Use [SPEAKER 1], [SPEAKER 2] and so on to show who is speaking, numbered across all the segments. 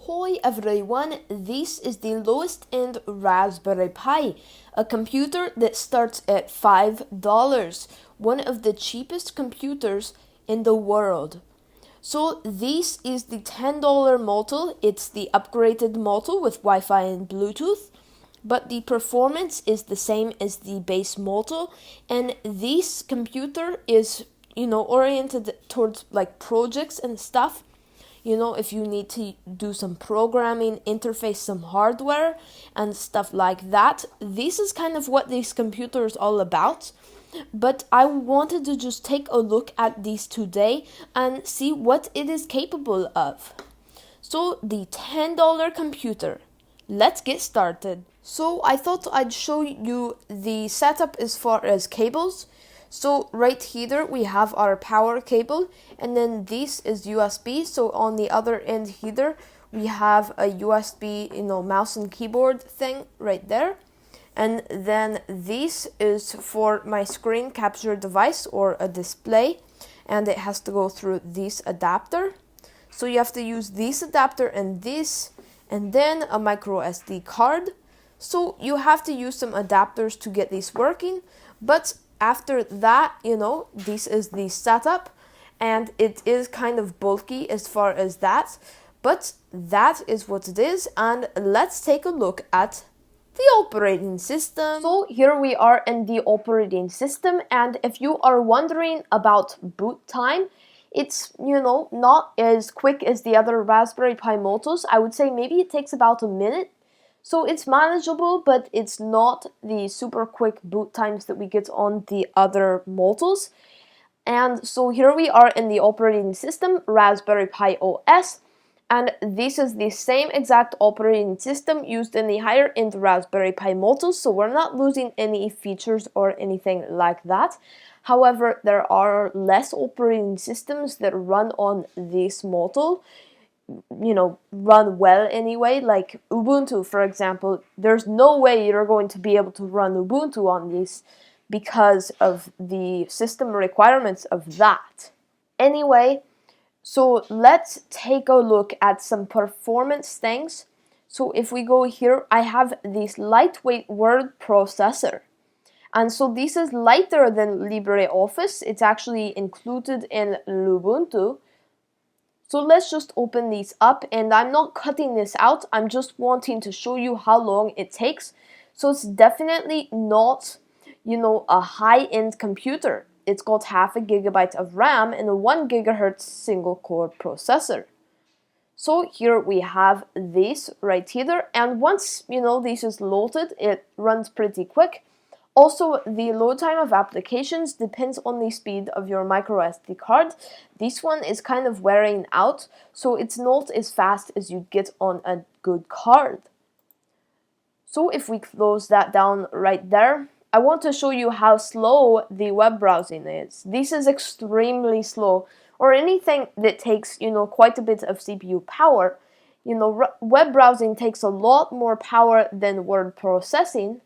[SPEAKER 1] Hi everyone, this is the lowest end Raspberry Pi, a computer that starts at $5, one of the cheapest computers in the world. So this is the $10 model, it's the upgraded model with Wi-Fi and Bluetooth, but the performance is the same as the base model, and this computer is, oriented towards like projects and stuff. If you need to do some programming, interface some hardware and stuff like that, this is kind of what this computer is all about. But I wanted to just take a look at these today and see what it is capable of. So the $10 computer, let's get started. So I thought I'd show you the setup as far as cables. So right here we have our power cable, and then this is USB. So on the other end here we have a USB, mouse and keyboard thing right there. And then this is for my screen capture device or a display, and it has to go through this adapter. So you have to use this adapter and this, and then a micro SD card. So you have to use some adapters to get this working, but after that, this is the setup, and it is kind of bulky as far as that, but that is what it is. And let's take a look at the operating system. So here we are in the operating system, and if you are wondering about boot time, it's, not as quick as the other Raspberry Pi models. I would say maybe it takes about a minute. So it's manageable, but it's not the super quick boot times that we get on the other models. And so here we are in the operating system, Raspberry Pi OS. And this is the same exact operating system used in the higher end Raspberry Pi models, so we're not losing any features or anything like that. However, there are less operating systems that run on this model, run well anyway, like Ubuntu, for example. There's no way you're going to be able to run Ubuntu on this because of the system requirements of that. Anyway, so let's take a look at some performance things. So if we go here, I have this lightweight word processor. And so this is lighter than LibreOffice. It's actually included in Ubuntu. So let's just open these up, and I'm not cutting this out, I'm just wanting to show you how long it takes. So it's definitely not, a high-end computer. It's got 0.5 GB of RAM and a 1 GHz single core processor. So here we have this right here, and once, this is loaded, it runs pretty quick. Also, the load time of applications depends on the speed of your micro SD card. This one is kind of wearing out, so it's not as fast as you'd get on a good card. So if we close that down right there, I want to show you how slow the web browsing is. This is extremely slow, or anything that takes, quite a bit of CPU power. Web browsing takes a lot more power than word processing.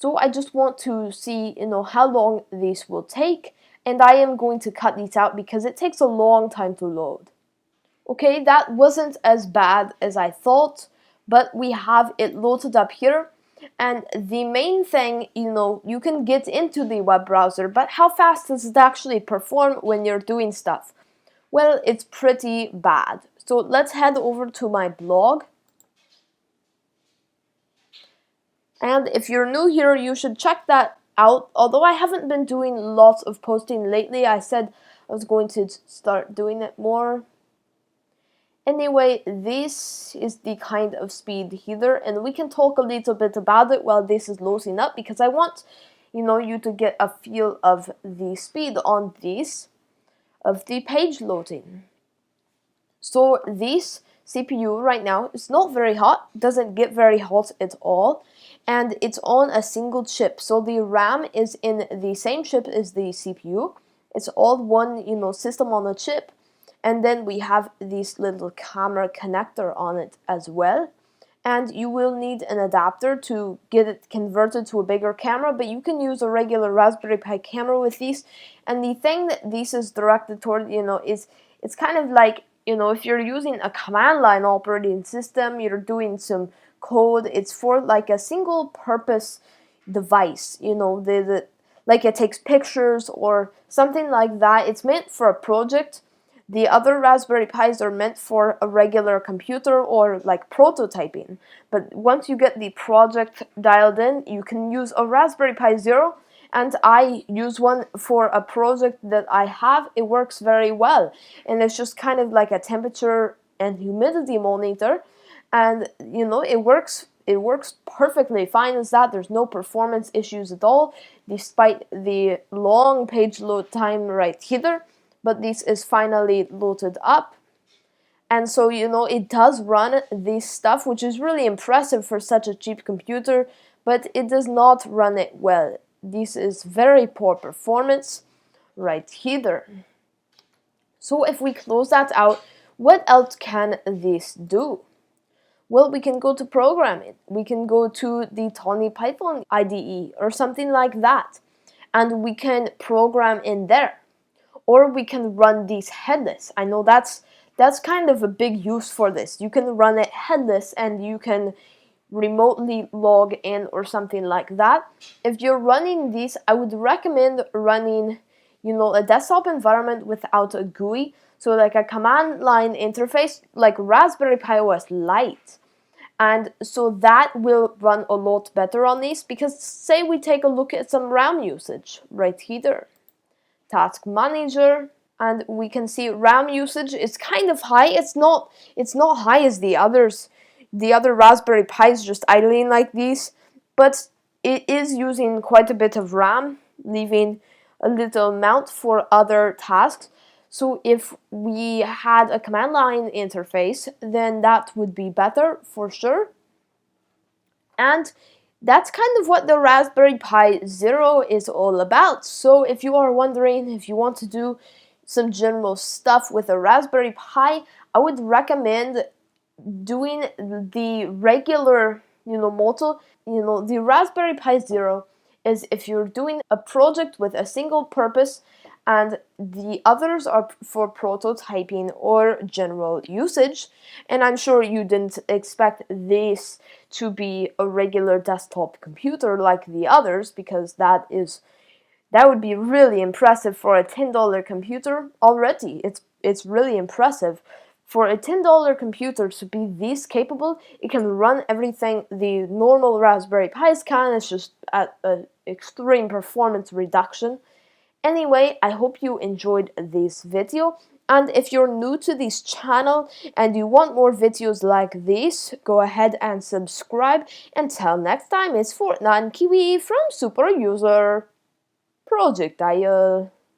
[SPEAKER 1] So I just want to see, how long this will take, and I am going to cut these out because it takes a long time to load. Okay, that wasn't as bad as I thought, but we have it loaded up here, and the main thing, you can get into the web browser, but how fast does it actually perform when you're doing stuff? Well, it's pretty bad. So let's head over to my blog. And if you're new here, you should check that out. Although I haven't been doing lots of posting lately, I said I was going to start doing it more. Anyway, this is the kind of speed here, and we can talk a little bit about it while this is loading up, because I want, you to get a feel of the speed on this, of the page loading. So this CPU right now is not very hot, doesn't get very hot at all, and it's on a single chip. So the RAM is in the same chip as the CPU. It's all one, system on a chip. And then we have this little camera connector on it as well. And you will need an adapter to get it converted to a bigger camera, but you can use a regular Raspberry Pi camera with these. And the thing that this is directed toward, is it's kind of like if you're using a command line operating system, you're doing some code, it's for like a single purpose device, like it takes pictures or something like that. It's meant for a project. The other Raspberry Pis are meant for a regular computer or like prototyping. But once you get the project dialed in, you can use a Raspberry Pi Zero, and I use one for a project that I have. It works very well, and it's just kind of like a temperature and humidity monitor, and it works perfectly fine as that. There's no performance issues at all, despite the long page load time right here. But this is finally loaded up. And so, it does run this stuff, which is really impressive for such a cheap computer, but it does not run it well. This is very poor performance right here. So if we close that out, what else can this do? Well, we can go to programming. We can go to the Tiny Python IDE or something like that, and we can program in there. Or we can run these headless. I know that's kind of a big use for this. You can run it headless and you can remotely log in or something like that. If you're running these, I would recommend running, a desktop environment without a GUI. So like a command line interface, like Raspberry Pi OS Lite. And so that will run a lot better on these, because say we take a look at some RAM usage right here. Task Manager, and we can see RAM usage is kind of high. It's not high as the other Raspberry Pis just idling like these, but it is using quite a bit of RAM, leaving a little amount for other tasks. So if we had a command line interface, then that would be better for sure. And that's kind of what the Raspberry Pi Zero is all about. So if you are wondering if you want to do some general stuff with a Raspberry Pi, I would recommend doing the regular, model. The Raspberry Pi Zero is if you're doing a project with a single purpose, and the others are for prototyping or general usage. And I'm sure you didn't expect this to be a regular desktop computer like the others, because that would be really impressive for a $10 computer already. It's really impressive. For a $10 computer to be this capable, it can run everything the normal Raspberry Pis can. It's just at an extreme performance reduction. Anyway, I hope you enjoyed this video, and if you're new to this channel and you want more videos like this, go ahead and subscribe. Until next time, it's Fortnon Kiwi from Superuser. Project IO.